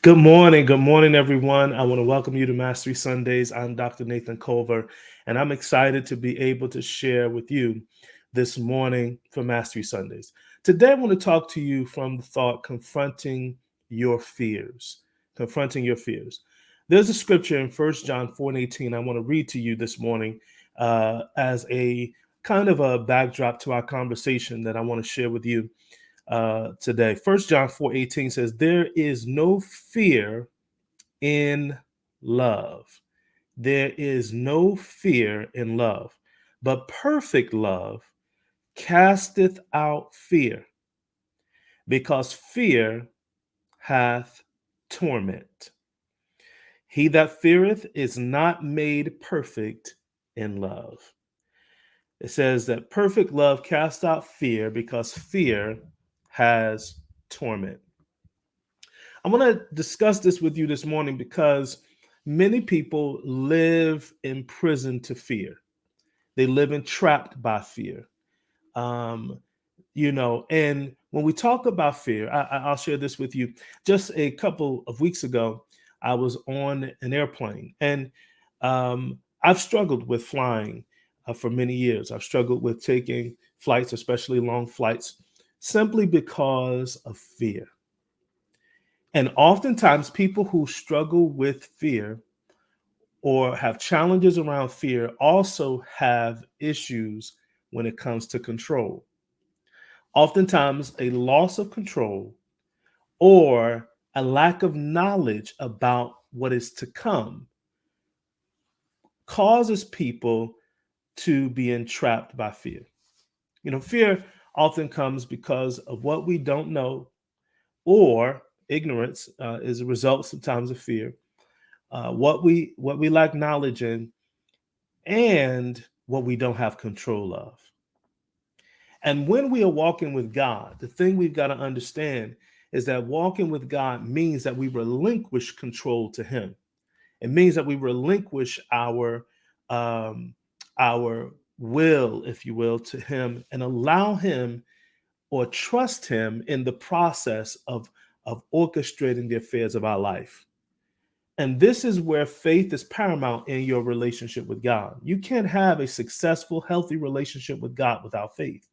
Good morning, everyone. I want to welcome you to Mastery Sundays. I'm Dr. Nathan Culver, and I'm excited to be able to share with you this morning for Mastery Sundays. Today, I want to talk to you from the thought confronting your fears. Confronting your fears. There's a scripture in 1 John 4 and 18 I want to read to you this morning as a kind of a backdrop to our conversation that I want to share with you today. 1 John 4:18 says, "There is no fear in love. There is no fear in love, but perfect love casteth out fear, because fear hath torment. He that feareth is not made perfect in love." It says that perfect love casts out fear because fear has torment. I want to discuss this with you this morning because many people live in prison to fear. They live entrapped by fear. Um, and when we talk about fear, I'll share this with you. Just a couple of weeks ago, I was on an airplane, and I've struggled with flying for many years. I've struggled with taking flights, especially long flights, simply because of fear. And oftentimes, people who struggle with fear or have challenges around fear also have issues when it comes to control. Oftentimes, a loss of control or a lack of knowledge about what is to come causes people to be entrapped by fear. Fear often comes because of what we don't know, or ignorance is a result sometimes of fear, what we lack knowledge in, and what we don't have control of. And when we are walking with God, the thing we've got to understand is that walking with God means that we relinquish control to Him. It means that we relinquish um, our will, if you will, to Him, and allow Him or trust Him in the process of orchestrating the affairs of our life. And this is where faith is paramount in your relationship with God. You can't have a successful, healthy relationship with God without faith.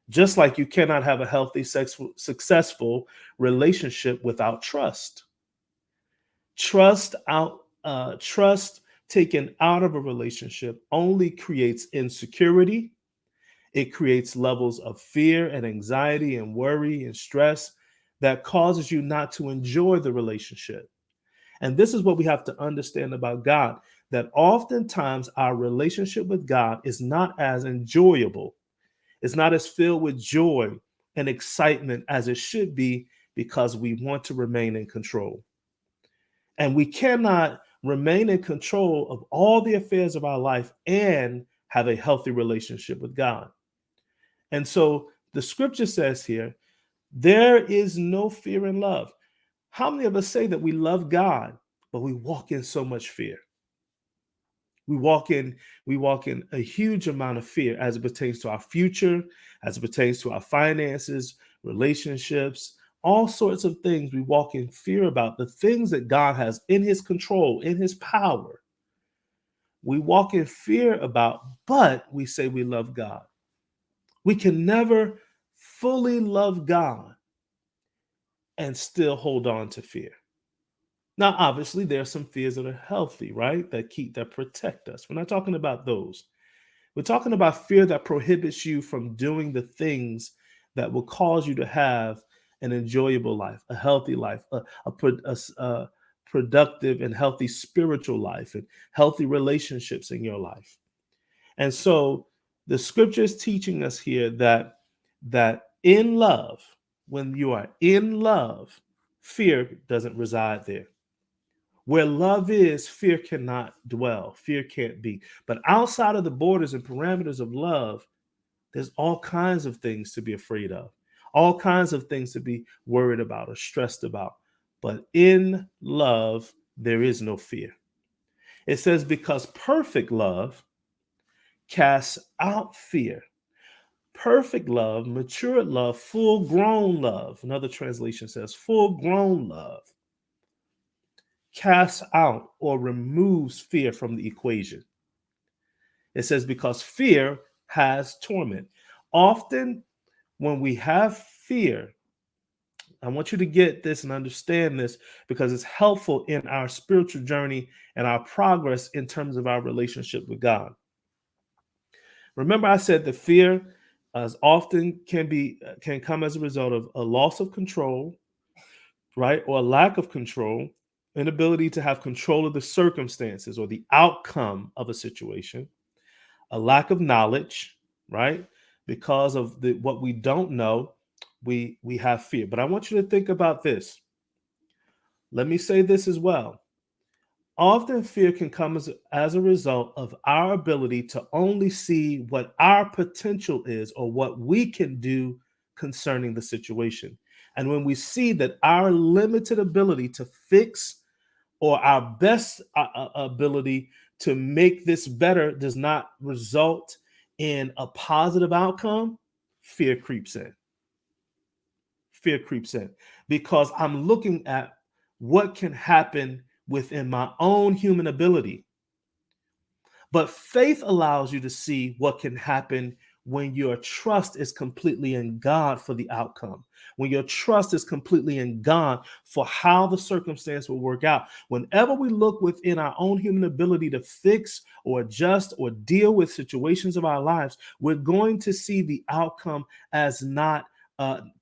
Just like you cannot have a healthy, successful relationship without trust. Trust taken out of a relationship only creates insecurity. It creates levels of fear and anxiety and worry and stress that causes you not to enjoy the relationship. And this is what we have to understand about God, that oftentimes our relationship with God is not as enjoyable. It's not as filled with joy and excitement as it should be because we want to remain in control. And we cannot remain in control of all the affairs of our life and have a healthy relationship with God. And so the scripture says here, there is no fear in love. How many of us say that we love God, but we walk in so much fear? We walk in, we walk in a huge amount of fear as it pertains to our future, as it pertains to our finances, relationships, all sorts of things. We walk in fear about the things that God has in His control, in His power. We walk in fear about, but we say we love God. We can never fully love God and still hold on to fear. Now, obviously, there are some fears that are healthy, right? That protect us. We're not talking about those. We're talking about fear that prohibits you from doing the things that will cause you to have an enjoyable life, a healthy life, a productive and healthy spiritual life, and healthy relationships in your life. And so the scripture is teaching us here that in love, when you are in love, fear doesn't reside there. Where love is, fear cannot dwell, fear can't be. But outside of the borders and parameters of love, there's all kinds of things to be afraid of, all kinds of things to be worried about or stressed about. But in love, there is no fear. It says, because perfect love casts out fear. Perfect love, mature love, full grown love. Another translation says, full grown love casts out or removes fear from the equation. It says, because fear has torment. Often, when we have fear, I want you to get this and understand this because it's helpful in our spiritual journey and our progress in terms of our relationship with God. Remember, I said that fear as often can come as a result of a loss of control, right, or a lack of control, inability to have control of the circumstances or the outcome of a situation, a lack of knowledge, right? Because of what we don't know, we have fear. But I want you to think about this. Let me say this as well. Often fear can come as a result of our ability to only see what our potential is or what we can do concerning the situation. And when we see that our limited ability to fix or our best ability to make this better does not result in a positive outcome, fear creeps in. Fear creeps in because I'm looking at what can happen within my own human ability. But faith allows you to see what can happen when your trust is completely in God for the outcome, when your trust is completely in God for how the circumstance will work out. Whenever we look within our own human ability to fix or adjust or deal with situations of our lives, we're going to see the outcome as not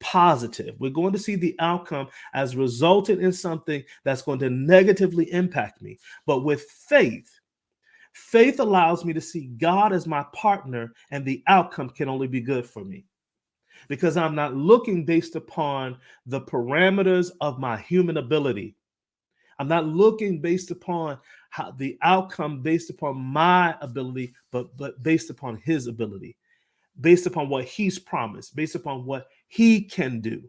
positive. We're going to see the outcome as resulted in something that's going to negatively impact me. But with faith allows me to see God as my partner, and the outcome can only be good for me because I'm not looking based upon the parameters of my human ability. I'm not looking based upon how the outcome based upon my ability, but based upon his ability, based upon what he's promised, based upon what he can do.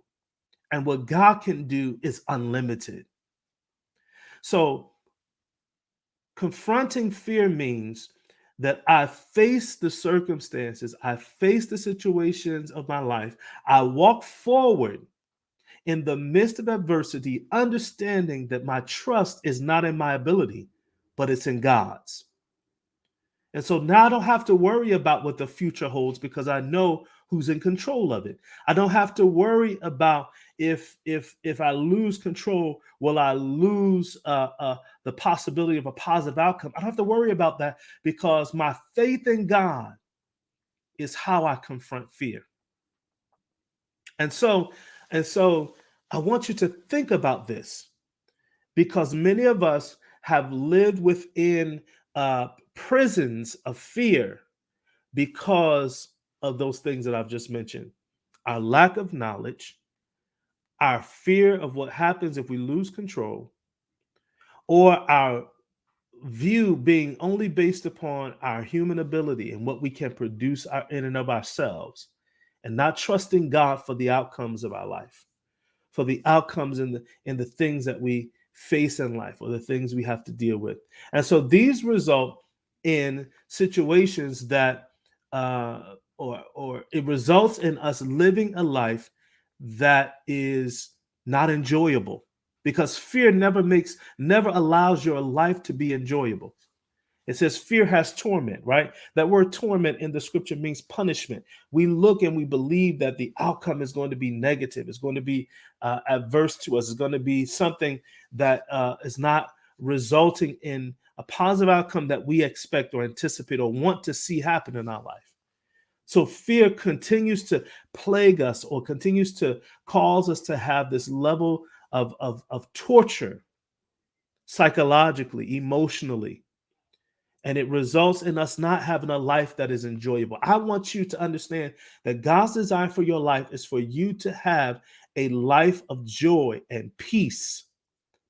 And what God can do is unlimited. So confronting fear means that I face the circumstances, I face the situations of my life, I walk forward in the midst of adversity, understanding that my trust is not in my ability, but it's in God's. And so now I don't have to worry about what the future holds because I know who's in control of it. I don't have to worry about if I lose control, will I lose the possibility of a positive outcome? I don't have to worry about that because my faith in God is how I confront fear. And so, I want you to think about this because many of us have lived within prisons of fear because of those things that I've just mentioned. Our lack of knowledge, our fear of what happens if we lose control, or our view being only based upon our human ability and what we can produce in and of ourselves, and not trusting God for the outcomes of our life, for the outcomes in the things that we face in life or the things we have to deal with. And so these result in situations that or it results in us living a life that is not enjoyable because fear never allows your life to be enjoyable. It says fear has torment, right? That word torment in the scripture means punishment. We look and we believe that the outcome is going to be negative. It's going to be adverse to us. It's going to be something that is not resulting in a positive outcome that we expect or anticipate or want to see happen in our life. So fear continues to plague us or continues to cause us to have this level of torture psychologically, emotionally, and it results in us not having a life that is enjoyable. I want you to understand that God's design for your life is for you to have a life of joy and peace.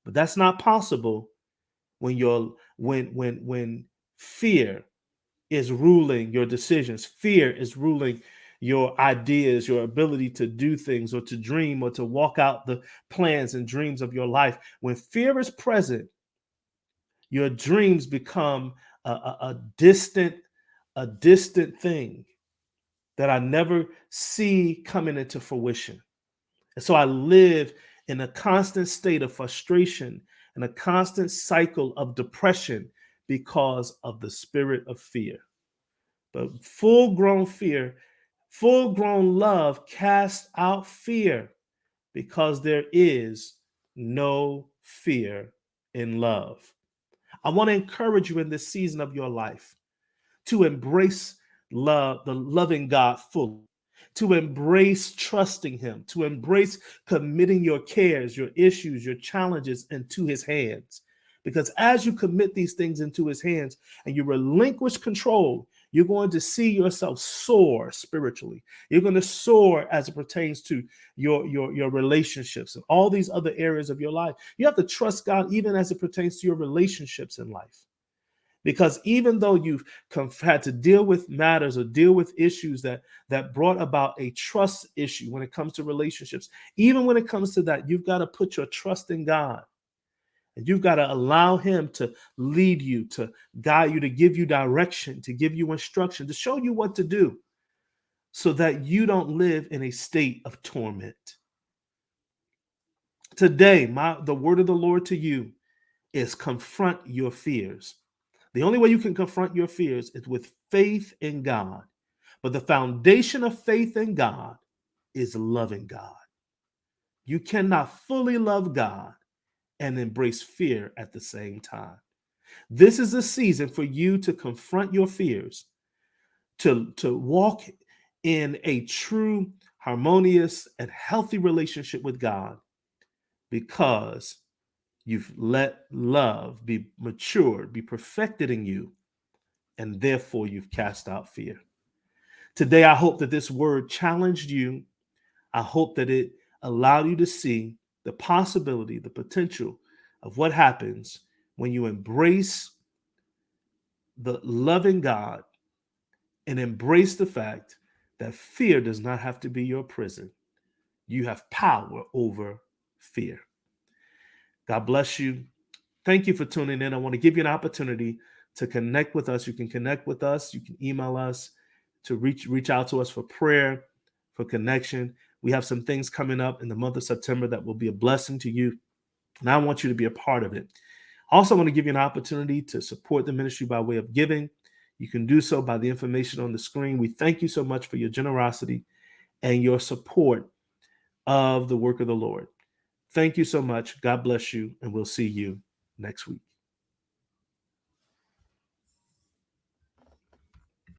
But that's not possible when when fear is ruling your decisions. Fear is ruling your ideas, your ability to do things or to dream or to walk out the plans and dreams of your life. When fear is present, your dreams become a distant thing that I never see coming into fruition. And so I live in a constant state of frustration and a constant cycle of depression because of the spirit of fear. But full grown love casts out fear because there is no fear in love. I want to encourage you in this season of your life to embrace love, the loving God fully, to embrace trusting Him, to embrace committing your cares, your issues, your challenges into His hands. Because as you commit these things into His hands and you relinquish control, you're going to see yourself soar spiritually. You're going to soar as it pertains to your relationships and all these other areas of your life. You have to trust God even as it pertains to your relationships in life. Because even though you've had to deal with matters or deal with issues that brought about a trust issue when it comes to relationships, even when it comes to that, you've got to put your trust in God. And you've got to allow Him to lead you, to guide you, to give you direction, to give you instruction, to show you what to do so that you don't live in a state of torment. Today, the word of the Lord to you is confront your fears. The only way you can confront your fears is with faith in God. But the foundation of faith in God is loving God. You cannot fully love God and embrace fear at the same time. This is a season for you to confront your fears, to walk in a true, harmonious, and healthy relationship with God because you've let love be matured, be perfected in you, and therefore you've cast out fear. Today, I hope that this word challenged you. I hope that it allowed you to see the possibility, the potential of what happens when you embrace the loving God and embrace the fact that fear does not have to be your prison. You have power over fear. God bless you. Thank you for tuning in. I want to give you an opportunity to connect with us. You can connect with us. You can email us to reach out to us for prayer, for connection. We have some things coming up in the month of September that will be a blessing to you, and I want you to be a part of it. I also want to give you an opportunity to support the ministry by way of giving. You can do so by the information on the screen. We thank you so much for your generosity and your support of the work of the Lord. Thank you so much. God bless you, and we'll see you next week.